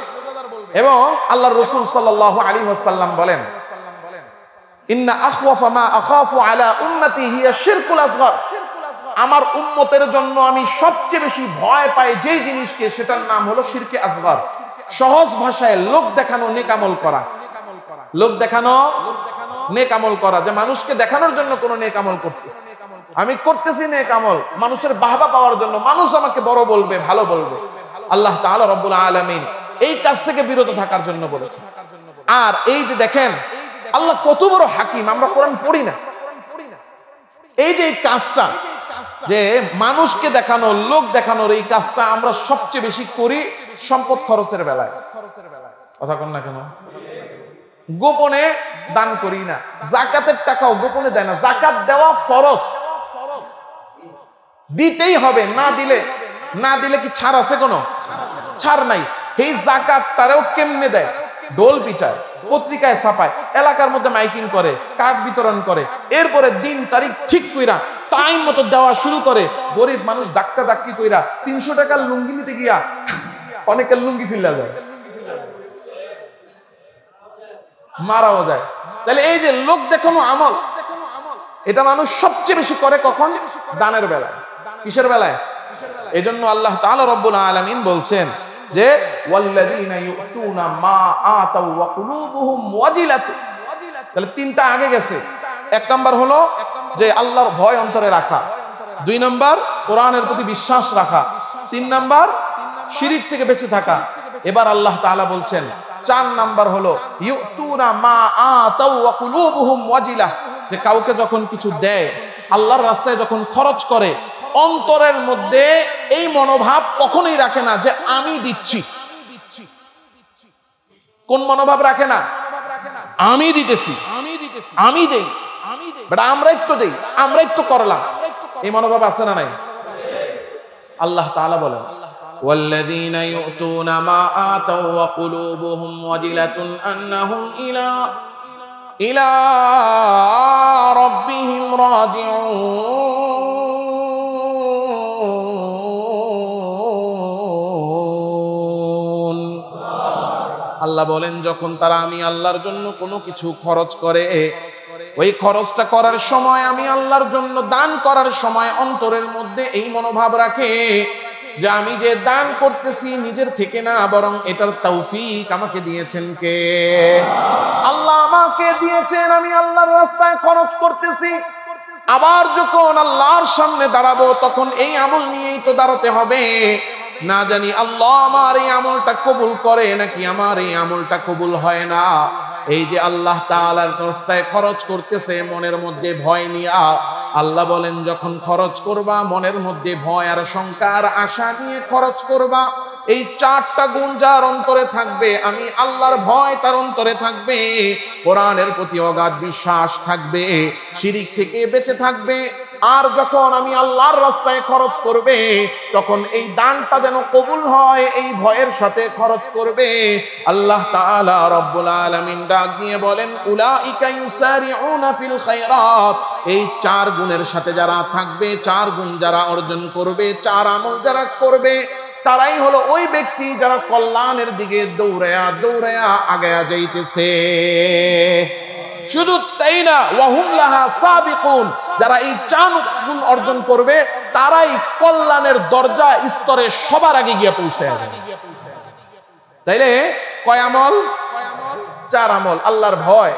এবং আল্লাহর রাসূল সাল্লাল্লাহু আলাইহি ওয়াসাল্লাম বলেন, ইন্না আখওয়াফা মা আখাফু আলা উম্মতি হিয়া শিরকুল আসগর। আমার উম্মতের জন্য আমি সবচেয়ে বেশি ভয় পাই যেই জিনিসকে, সেটার নাম হলো শিরকে আসগর। সহজ ভাষায় লোক দেখানো, নেক আমল করা। লোক দেখানো, নেক আমল করা, যে মানুষকে দেখানোর জন্য কোন নেক আমল করতেছি, আমি করতেছি নেক আমল মানুষের বাহবা পাওয়ার জন্য, মানুষ আমাকে বড় বলবে, ভালো বলবে। আল্লাহ তাআলা রব্বুল আলামিন এই কাজ থেকে বিরত থাকার জন্য বলেছেন। আর এই যে দেখেন আল্লাহ কত বড় হাকিম, আমরা কোরআন পড়ি না। এই যে এই কাজটা, যে মানুষকে দেখানো, লোক দেখানোর এই কাজটা আমরা সবচেয়ে বেশি করি সম্পদ খরচের বেলায়। কথা কন না কেন? গোপনে দান করি না, যাকাতের টাকাও গোপনে দেয় না। যাকাত দেওয়া ফরজ, দিতেই হবে, না দিলে কি ছাড় আছে? কোনো ছাড় নাই। এই যাকাতটারেও কেমনে দেয়? ঢোল পিটায়, পত্রিকায় ছাপায়, এলাকার মধ্যে মাইকিং করে, কার্ড বিতরণ করে, এরপরে দিন তারিখ ঠিক কইরা টাইম মতো দেওয়া শুরু করে, গরিব মানুষ ধাক্কা ধাক্কি কইরা 300 টাকার লুঙ্গি নিতে গিয়া অনেকের লুঙ্গি খুলে যায়, মারাও যায়। তাহলে এই যে লোক দেখানো আমল, এটা মানুষ সবচেয়ে বেশি করে কখন? দানের বেলায়। কিসের বেলায়? এই জন্য আল্লাহ তাআলা রব্বুল আলামিন বলছেন যে ওয়াল্লাযীনা ইউতুনা মা আতাউ ওয়া কুলুবুহুম ওয়াজিলাতুন। তাহলে তিনটা আগে গেছে। এক নাম্বার হলো যে আল্লাহর ভয় অন্তরে রাখা, 2 নাম্বার কোরআনের প্রতি বিশ্বাস রাখা, 3 নাম্বার শিরিক থেকে বেঁচে থাকা। এবার আল্লাহ তাআলা বলছেন 4 নাম্বার হলো ইউতুনা মা আতাউ ওয়া কুলুবুহুম ওয়াজিলা, যে কাউকে যখন কিছু দেয়, আল্লাহর রাস্তায় যখন খরচ করে, অন্তরের মধ্যে এই মনোভাব কখনোই রাখে না যে আমি দিচ্ছি। কোন মনোভাব রাখে না? আমি দিতেছি, আমি দেই, বাট আমরাই তো দেই, আমরাই তো করলাম, এই মনোভাব আছে না নাই? আল্লাহ তাআলা বলেন ওয়াল্লাযীনা ইউতুনা মা আতাউ ওয়া কুলুবুহুম ওয়াজিলাতুন আন্নাহুম ইলা রাব্বিহিম রাজিউন। আল্লাহ বলেন যখন তারা আমি আল্লাহর জন্য কোনো কিছু খরচ করে, ওই খরচটা করার সময়, আমি আল্লাহর জন্য দান করার সময় অন্তরের মধ্যে এই মনোভাব রাখে যে আমি যে দান করতেছি নিজের থেকে না, বরং এটার তৌফিক আমাকে দিয়েছেন কে? আল্লাহ আমাকে দিয়েছেন, আমি আল্লাহর রাস্তায় খরচ করতেছি। আবার যখন আল্লাহর সামনে দাঁড়াবো তখন এই আমল নিয়েই তো দাঁড়াতে হবে। না জানি আল্লাহ আমার এই আমলটা কবুল করে নাকি আমার এই আমলটা কবুল হয় না। এই যে আল্লাহ তাআলার রাস্তায় খরচ করতেছে মনের মধ্যে ভয় নিয়া, আল্লাহ বলেন যখন খরচ করবা মনের মধ্যে ভয় আর শঙ্কা আর আশা নিয়ে খরচ করবা, এই 4টা গুণ যার অন্তরে থাকবে, আমি আল্লাহর ভয় তার অন্তরে থাকবে, কোরআনের প্রতি অগাধ বিশ্বাস থাকবে, শিরিক থেকে বেঁচে থাকবে, আর যখন আমি আল্লাহর রাস্তায় খরচ করবে তখন এই দানটা যেন কবুল হয় এই ভয়ের সাথে খরচ করবে। আল্লাহ তাআলা রব্বুল আলামিন ডাক দিয়ে বলেন উলাইকা ইউসারিউনা ফিল খায়রাত। এই 4 গুণের সাথে যারা থাকবে, 4 গুণ যারা অর্জন করবে, 4 আমল যারা করবে, তারাই হলো ওই ব্যক্তি যারা কল্যাণের দিকে দৌড়ায়া দৌড়ায়া আগায়া যাইতেছে। শুধু তাই না, ওয়াহুম লাহা সাবিকুন, যারা এই 4 গুণ অর্জন করবে তারাই কল্যাণের দরজা স্তরে সবার আগে গিয়ে পৌঁছায় যাবে। তাইলে কয় আমল? 4 আমল। আল্লাহর ভয়,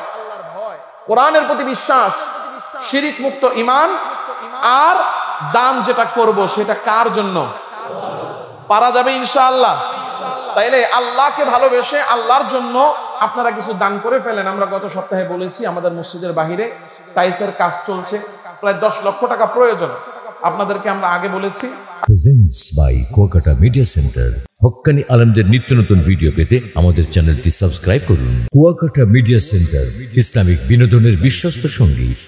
কোরআনের প্রতি বিশ্বাস, শিরিক মুক্ত ঈমান, আর দান যেটা করব সেটা কার জন্য? পারা যাবে ইনশাআল্লাহ। তাইলে আল্লাহকে ভালোবেসে আল্লাহর জন্য আপনারা কিছু দান করে ফেলেন। আমরা গত সপ্তাহে বলেছি আমাদের মসজিদের বাহিরে টাইলসের কাজ চলছে, প্রায় 10 লক্ষ টাকা প্রয়োজন। আপনাদেরকে আমরা আগে বলেছি। Presents by Kuakata media centre. হক্কানি আলেমদের নিত্য নতুন ভিডিও পেতে আমাদের চ্যানেলটি সাবস্ক্রাইব করুন। কুয়াকাটা মিডিয়া সেন্টার, ইসলামিক বিনোদনের বিশ্বস্ত সঙ্গী।